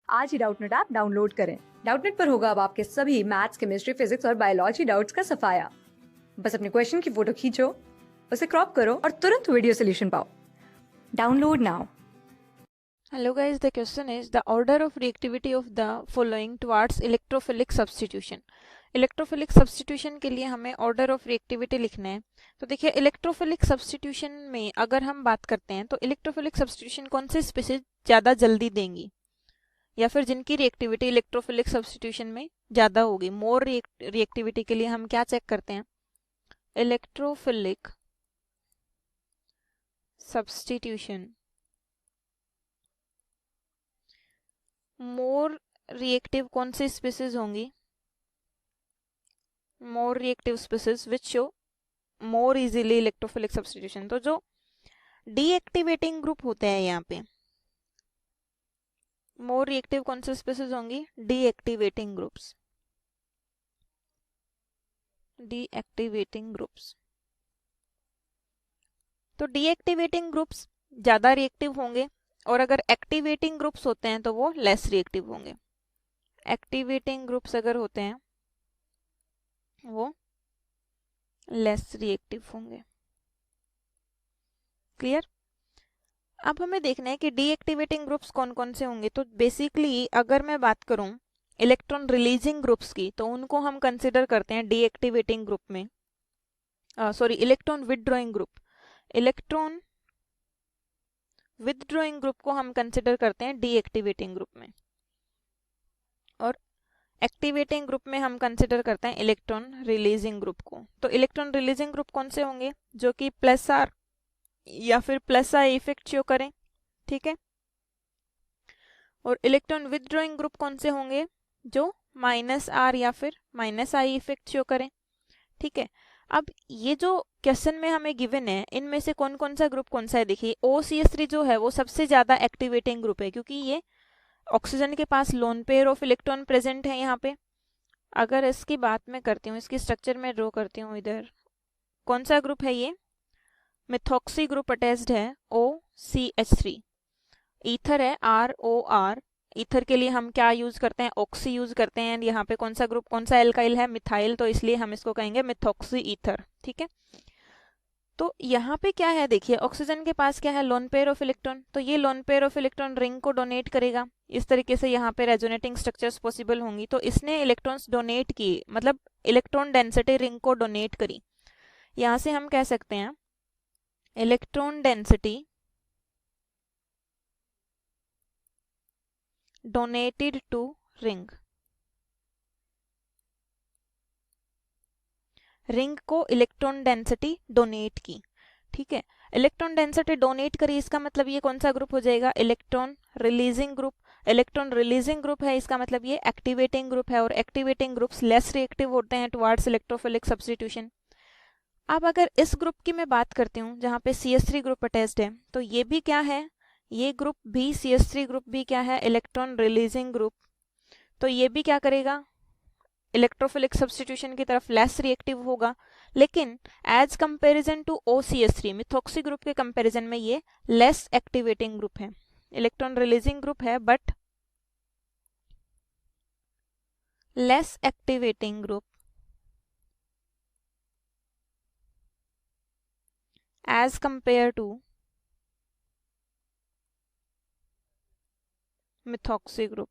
आज ही Doubtnut app download करें। Doubtnut पर होगा अब आपके सभी मैथ्स, केमिस्ट्री, फिजिक्स और बायोलॉजी डाउट्स का सफाया। बस अपने क्वेश्चन की फोटो खींचो, उसे क्रॉप करो और तुरंत वीडियो सोल्यूशन पाओ। Download now. Hello guys, the question is the order of reactivity of the following towards electrophilic substitution. Electrophilic substitution के लिए हमें ऑर्डर ऑफ रिएक्टिविटी लिखना है। तो देखिए इलेक्ट्रोफिलिक सब्सटीट्यूशन में अगर हम बात करते हैं तो इलेक्ट्रोफिलिक सब्सटीट्यूशन कौन सी स्पीशीज ज़्यादा जल्दी देंगी या फिर जिनकी रिएक्टिविटी इलेक्ट्रोफिलिक सब्सटीट्यूशन में ज़्यादा होगी। मोर रिएक्टिविटी के लिए हम क्या चेक करते हैं? इलेक्ट्रोफिलिक सब्सटीट्यूशन मोर रिएक्टिव कौन सी स्पीसीज होंगी? More reactive species which show more easily electrophilic substitution. तो जो डीएक्टिवेटिंग ग्रुप होते हैं यहाँ पे मोर रिएक्टिव कौन सी स्पीसीज होंगी? Deactivating groups. डीएक्टिवेटिंग ग्रुप्स तो डीएक्टिवेटिंग ग्रुप्स ज्यादा रिएक्टिव होंगे और अगर एक्टिवेटिंग ग्रुप्स होते हैं तो वो लेस रिएक्टिव होंगे। एक्टिवेटिंग ग्रुप्स अगर होते हैं वो लेस रिएक्टिव होंगे। क्लियर? अब हमें देखना है कि डीएक्टिवेटिंग ग्रुप्स कौन कौन से होंगे। तो बेसिकली अगर मैं बात करूं इलेक्ट्रॉन रिलीजिंग ग्रुप्स की तो उनको हम कंसिडर करते हैं डीएक्टिवेटिंग ग्रुप में। Electron withdrawing group. Electron withdrawing group को हम कंसिडर करते हैं डीएक्टिवेटिंग ग्रुप में और एक्टिवेटिंग ग्रुप में हम कंसिडर करते हैं इलेक्ट्रॉन रिलीजिंग ग्रुप को। तो इलेक्ट्रॉन रिलीजिंग ग्रुप कौन से होंगे? जो कि प्लस आर या फिर प्लस आई इफेक्ट शो करें। ठीक है। और इलेक्ट्रॉन विथड्रॉइंग ग्रुप कौन से होंगे? जो माइनस आर या फिर माइनस आई इफेक्ट शो करें। ठीक है। अब ये जो क्वेश्चन में हमें गिवन है इनमें से कौन कौन सा ग्रुप कौन सा है? देखिए OCH3 जो है वो सबसे ज्यादा एक्टिवेटिंग ग्रुप है क्योंकि ये ऑक्सीजन के पास lone pair of electron present है यहाँ पे। अगर इसकी बात मैं करती हूँ, इसकी स्ट्रक्चर में ड्रॉ करती हूँ, इधर कौन सा ग्रुप है? ये मिथॉक्सी ग्रुप अटैच्ड है OCH3। ईथर है ROR। ईथर के लिए हम क्या यूज करते हैं? ऑक्सी यूज करते हैं। यहाँ पे कौन सा ग्रुप, कौन सा एल्काइल है? मिथाइल। तो इसलिए हम इसको कहेंगे मिथॉक्सी ईथर। ठीक है। तो यहाँ पे क्या है? देखिए ऑक्सीजन के पास क्या है? Loan pair of electron. तो ये loan pair of electron ring को डोनेट करेगा। इस तरीके से यहाँ पे रेजोनेटिंग स्ट्रक्चर्स पॉसिबल होंगी। तो इसने इलेक्ट्रॉन्स डोनेट किए, मतलब इलेक्ट्रॉन डेंसिटी रिंग को डोनेट करी। यहाँ से हम कह सकते हैं electron density donated to ring. Ring को इलेक्ट्रॉन डेंसिटी डोनेट की। ठीक है। इलेक्ट्रॉन डेंसिटी डोनेट करी, इसका मतलब ये कौन सा ग्रुप हो जाएगा? Electron releasing group. Electron releasing group है, इसका मतलब ये एक्टिवेटिंग ग्रुप है और एक्टिवेटिंग ग्रुप्स लेस रिएक्टिव होते हैं टुवर्ड्स इलेक्ट्रोफिलिक सब्स्टिट्यूशन। अब अगर इस ग्रुप की मैं बात करती हूँ जहाँ पे CH3 ग्रुप अटैच्ड है, तो ये भी क्या है? ये ग्रुप भी CH3 ग्रुप भी क्या है? Electron releasing group. तो ये भी क्या करेगा? इलेक्ट्रोफिलिक सब्स्टिट्यूशन की तरफ लेस रिएक्टिव होगा। लेकिन as comparison to OCH3 methoxy group के कंपैरिजन में ये लेस एक्टिवेटिंग ग्रुप है। इलेक्ट्रॉन रिलीजिंग ग्रुप है but less activating group as compare to methoxy group.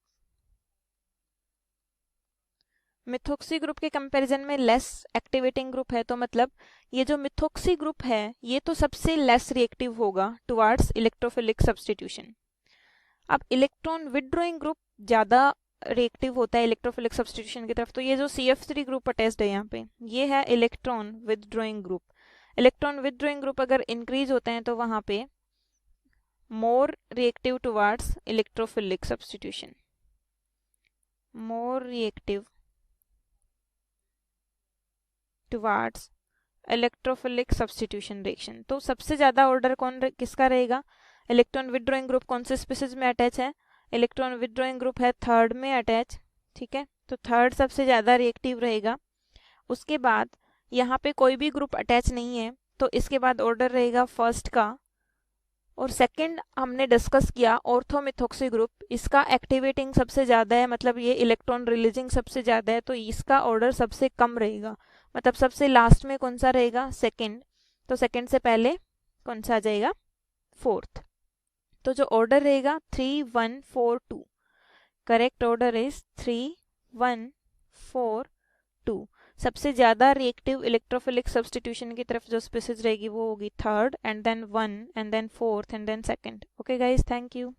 Methoxy group के कंपैरिजन में लेस एक्टिवेटिंग ग्रुप है, तो मतलब ये जो मिथॉक्सी ग्रुप है ये तो सबसे लेस रिएक्टिव होगा टुवर्ड्स इलेक्ट्रोफिलिक सब्स्टिट्यूशन। अब इलेक्ट्रॉन विथड्रॉइंग ग्रुप ज्यादा रिएक्टिव होता है इलेक्ट्रोफिलिक सब्स्टिट्यूशन की तरफ। तो ये जो CF3 ग्रुप अटैच्ड है यहाँ पे ये है electron withdrawing group. Electron withdrawing group अगर इंक्रीज होते हैं तो वहां पे more reactive towards electrophilic substitution. More reactive towards electrophilic substitution reaction. तो सबसे ज्यादा ऑर्डर किसका रहेगा? इलेक्ट्रॉन विथड्रॉइंग ग्रुप कौन से स्पीसीज में अटैच है? इलेक्ट्रॉन विथड्रॉइंग ग्रुप है थर्ड में अटैच। ठीक है। तो थर्ड सबसे ज्यादा रिएक्टिव रहेगा। उसके बाद यहाँ पे कोई भी ग्रुप अटैच नहीं है, तो इसके बाद ऑर्डर रहेगा फर्स्ट का और सेकंड हमने डिस्कस किया ऑर्थोमिथोक्सी ग्रुप, इसका एक्टिवेटिंग सबसे ज़्यादा है, मतलब ये इलेक्ट्रॉन रिलीजिंग सबसे ज़्यादा है, तो इसका ऑर्डर सबसे कम रहेगा, मतलब सबसे लास्ट में कौन सा रहेगा, सेकंड। तो सेकंड से पहले कौन सा आ जाएगा, फोर्थ। तो जो ऑर्डर रहेगा 3 1 4 2, करेक्ट ऑर्डर इज 3 1 4 2। सबसे ज़्यादा रिएक्टिव इलेक्ट्रोफिलिक सब्स्टिट्यूशन की तरफ जो स्पीसीज रहेगी वो होगी third, and then 1 and then fourth and then second. Okay guys, thank you.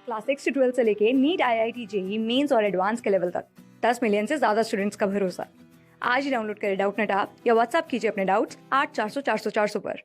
Class 6 से 12 से लेके नीट, IIT, JEE मेंस और एडवांस के लेवल तक 10 मिलियन से ज्यादा स्टूडेंट्स का भरोसा। आज ही डाउनलोड करें डाउटनेट ऐप या व्हाट्सएप कीजिए अपने डाउट्स 8400 400 400 पर।